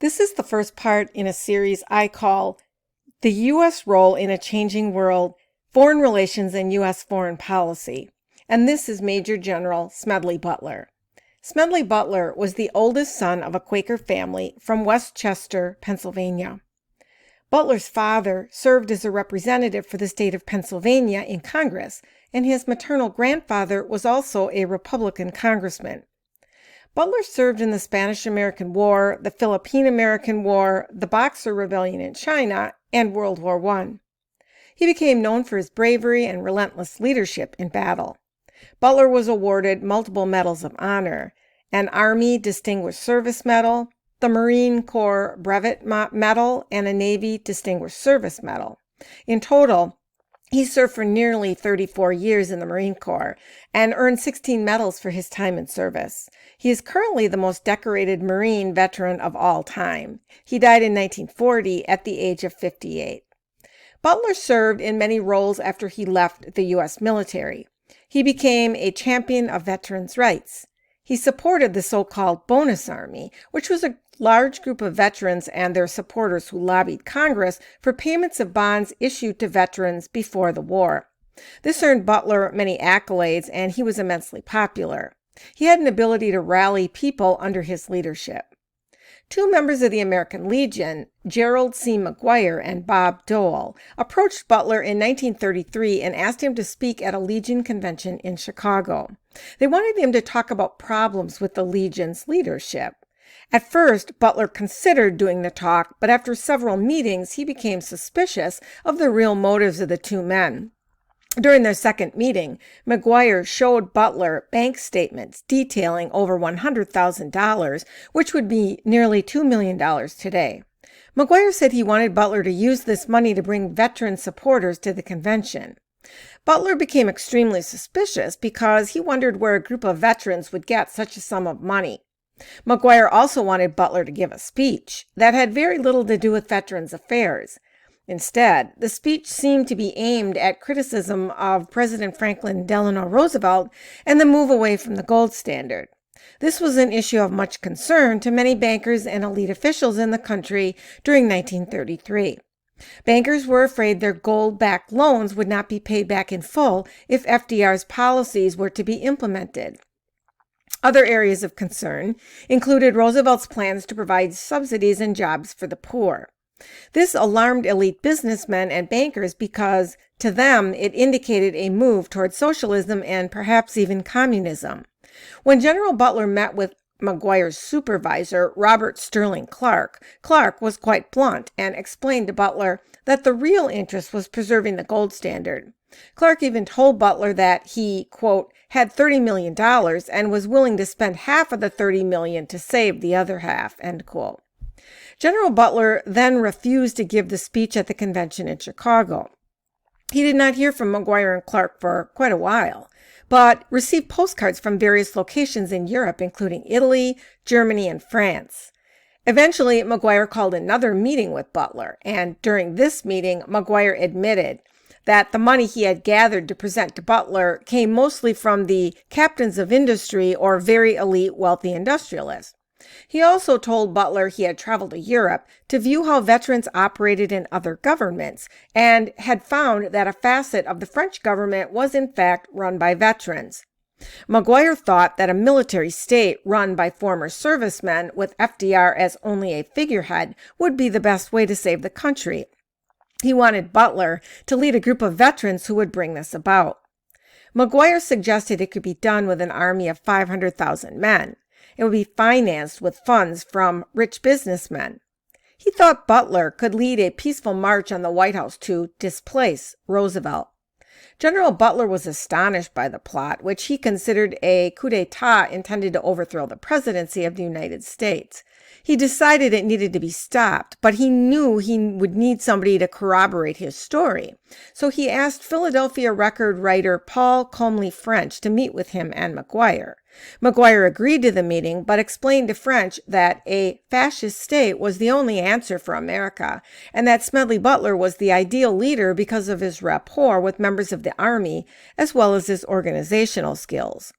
This is the first part in a series I call The U.S. Role in a Changing World, Foreign Relations and U.S. Foreign Policy, and this is Major General Smedley Butler. Smedley Butler was the oldest son of a Quaker family from Westchester, Pennsylvania. Butler's father served as a representative for the state of Pennsylvania in Congress, and his maternal grandfather was also a Republican congressman. Butler served in the Spanish-American War, the Philippine-American War, the Boxer Rebellion in China, and World War I. He became known for his bravery and relentless leadership in battle. Butler was awarded multiple medals of honor, an Army Distinguished Service Medal, the Marine Corps Brevet Medal, and a Navy Distinguished Service Medal. In total, he served for nearly 34 years in the Marine Corps and earned 16 medals for his time in service. He is currently the most decorated Marine veteran of all time. He died in 1940 at the age of 58. Butler served in many roles after he left the U.S. military. He became a champion of veterans' rights. He supported the so-called Bonus Army, which was a large group of veterans and their supporters who lobbied Congress for payments of bonds issued to veterans before the war. This earned Butler many accolades, and he was immensely popular. He had an ability to rally people under his leadership. Two members of the American Legion, Gerald C. McGuire and Bob Dole, approached Butler in 1933 and asked him to speak at a Legion convention in Chicago. They wanted him to talk about problems with the Legion's leadership. At first, Butler considered doing the talk, but after several meetings, he became suspicious of the real motives of the two men. During their second meeting, McGuire showed Butler bank statements detailing over $100,000, which would be nearly $2 million today. McGuire said he wanted Butler to use this money to bring veteran supporters to the convention. Butler became extremely suspicious because he wondered where a group of veterans would get such a sum of money. McGuire also wanted Butler to give a speech that had very little to do with veterans' affairs. Instead, the speech seemed to be aimed at criticism of President Franklin Delano Roosevelt and the move away from the gold standard. This was an issue of much concern to many bankers and elite officials in the country during 1933. Bankers were afraid their gold-backed loans would not be paid back in full if FDR's policies were to be implemented. Other areas of concern included Roosevelt's plans to provide subsidies and jobs for the poor. This alarmed elite businessmen and bankers because, to them, it indicated a move toward socialism and perhaps even communism. When General Butler met with McGuire's supervisor, Robert Sterling Clark, Clark was quite blunt and explained to Butler that the real interest was preserving the gold standard. Clark even told Butler that he, quote, had $30 million and was willing to spend half of the $30 million to save the other half, end quote. General Butler then refused to give the speech at the convention in Chicago. He did not hear from McGuire and Clark for quite a while, but received postcards from various locations in Europe, including Italy, Germany, and France. Eventually, McGuire called another meeting with Butler, and during this meeting, McGuire admitted that the money he had gathered to present to Butler came mostly from the captains of industry or very elite wealthy industrialists. He also told Butler he had traveled to Europe to view how veterans operated in other governments and had found that a facet of the French government was in fact run by veterans. McGuire thought that a military state run by former servicemen with FDR as only a figurehead would be the best way to save the country. He wanted Butler to lead a group of veterans who would bring this about. McGuire suggested it could be done with an army of 500,000 men. It would be financed with funds from rich businessmen. He thought Butler could lead a peaceful march on the White House to displace Roosevelt. General Butler was astonished by the plot, which he considered a coup d'etat intended to overthrow the presidency of the United States. He decided it needed to be stopped, but he knew he would need somebody to corroborate his story. So he asked Philadelphia record writer Paul Comely French to meet with him and McGuire. McGuire agreed to the meeting, but explained to French that a fascist state was the only answer for America, and that Smedley Butler was the ideal leader because of his rapport with members of the Army, as well as his organizational skills.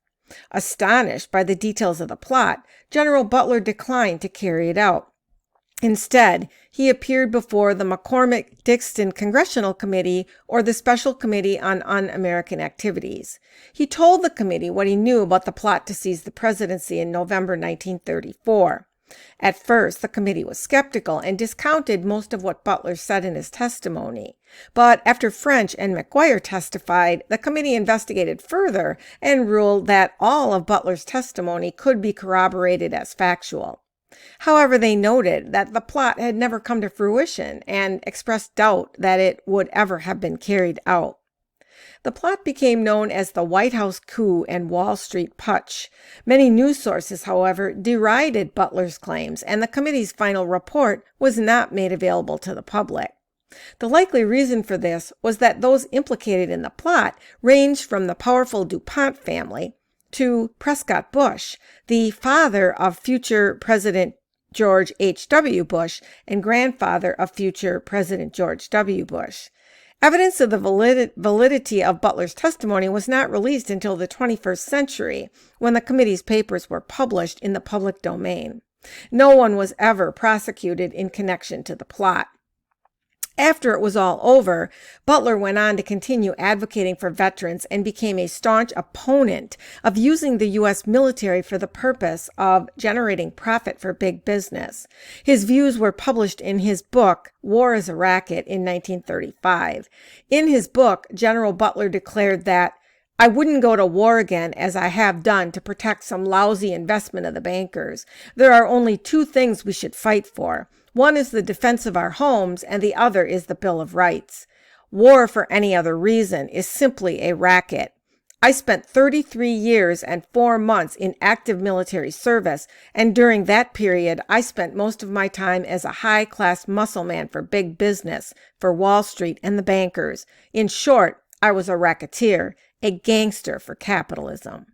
Astonished by the details of the plot, General Butler declined to carry it out. Instead, he appeared before the McCormick-Dixon Congressional Committee or the Special Committee on Un-American Activities. He told the committee what he knew about the plot to seize the presidency in November 1934. At first, the committee was skeptical and discounted most of what Butler said in his testimony. But after French and McGuire testified, the committee investigated further and ruled that all of Butler's testimony could be corroborated as factual. However, they noted that the plot had never come to fruition and expressed doubt that it would ever have been carried out. The plot became known as the White House coup and Wall Street putsch. Many news sources, however, derided Butler's claims, and the committee's final report was not made available to the public. The likely reason for this was that those implicated in the plot ranged from the powerful DuPont family to Prescott Bush, the father of future President George H.W. Bush and grandfather of future President George W. Bush. Evidence of the validity of Butler's testimony was not released until the 21st century, when the committee's papers were published in the public domain. No one was ever prosecuted in connection to the plot. After it was all over, Butler went on to continue advocating for veterans and became a staunch opponent of using the U.S. military for the purpose of generating profit for big business. His views were published in his book, War is a Racket, in 1935. In his book, General Butler declared that, "I wouldn't go to war again as I have done to protect some lousy investment of the bankers. There are only two things we should fight for. One is the defense of our homes, and the other is the Bill of Rights. War for any other reason is simply a racket. I spent 33 years and 4 months in active military service, and during that period, I spent most of my time as a high-class muscle man for big business, for Wall Street and the bankers. In short, I was a racketeer, a gangster for capitalism."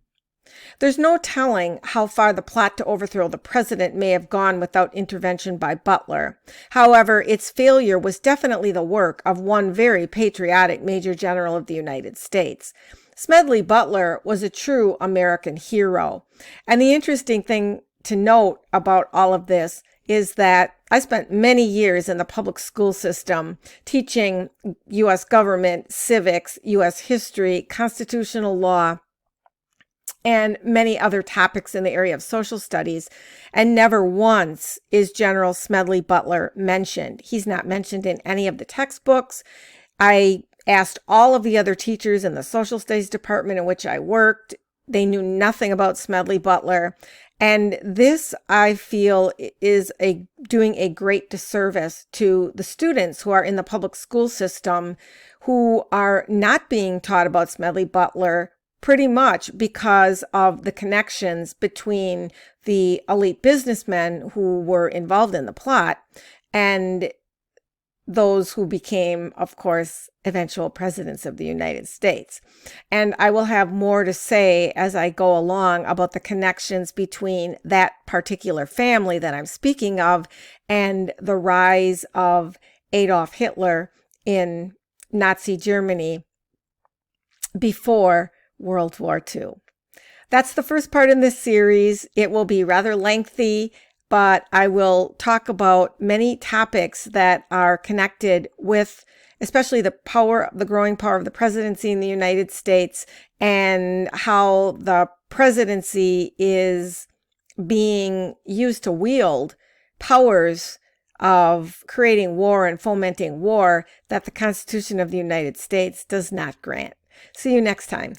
There's no telling how far the plot to overthrow the president may have gone without intervention by Butler. However, its failure was definitely the work of one very patriotic Major General of the United States. Smedley Butler was a true American hero. And the interesting thing to note about all of this is that I spent many years in the public school system teaching U.S. government, civics, U.S. history, constitutional law, and many other topics in the area of social studies, and never once is General Smedley Butler mentioned. He's not mentioned in any of the textbooks. I asked all of the other teachers in the social studies department in which I worked. They knew nothing about Smedley Butler. And this, I feel, is doing a great disservice to the students who are in the public school system who are not being taught about Smedley Butler, pretty much because of the connections between the elite businessmen who were involved in the plot and those who became, of course, eventual presidents of the United States. And I will have more to say as I go along about the connections between that particular family that I'm speaking of and the rise of Adolf Hitler in Nazi Germany before World War II. That's the first part in this series. It will be rather lengthy, but I will talk about many topics that are connected with especially the growing power of the presidency in the United States and how the presidency is being used to wield powers of creating war and fomenting war that the Constitution of the United States does not grant. See you next time.